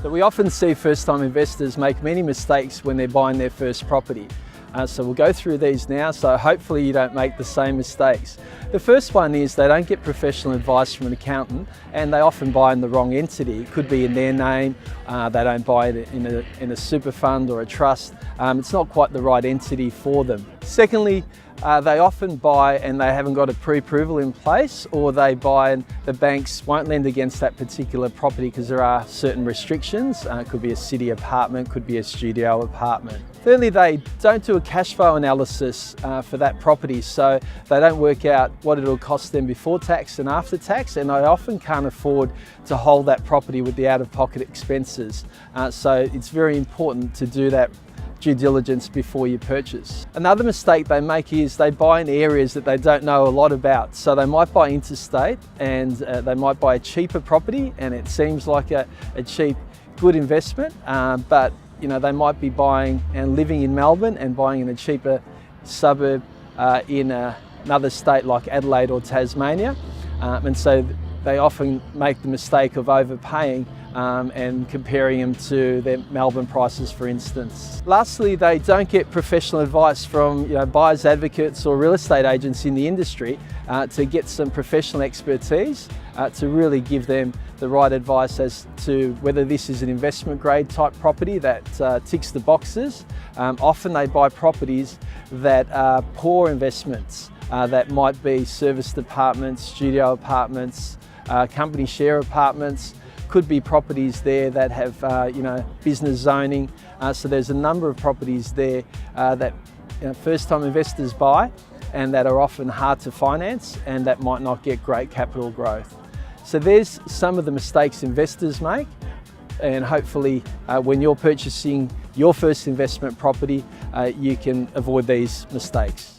So we often see first-time investors make many mistakes when they're buying their first property. So we'll go through these now, so hopefully you don't make the same mistakes. The first one is they don't get professional advice from an accountant, and they often buy in the wrong entity. It could be in their name, they don't buy it in a super fund or a trust. It's not quite the right entity for them. Secondly, they often buy and they haven't got a pre-approval in place, or they buy and the banks won't lend against that particular property because there are certain restrictions. It could be a city apartment, could be a studio apartment. Thirdly, they don't do a cash flow analysis for that property, so they don't work out what it'll cost them before tax and after tax, and they often can't afford to hold that property with the out-of-pocket expenses. So it's very important to do that due diligence before you purchase. Another mistake they make is they buy in areas that they don't know a lot about. So they might buy interstate, and they might buy a cheaper property, and it seems like a cheap, good investment, but you know, they might be buying and living in Melbourne and buying in a cheaper suburb in another state like Adelaide or Tasmania, and so they often make the mistake of overpaying and comparing them to their Melbourne prices, for instance. Lastly, they don't get professional advice from buyers advocates or real estate agents in the industry to get some professional expertise to really give them the right advice as to whether this is an investment grade type property that ticks the boxes. Often they buy properties that are poor investments, that might be serviced apartments, studio apartments, company share apartments. Could be properties there that have business zoning. So there's a number of properties there that first-time investors buy, and that are often hard to finance and that might not get great capital growth. So there's some of the mistakes investors make, and hopefully when you're purchasing your first investment property, you can avoid these mistakes.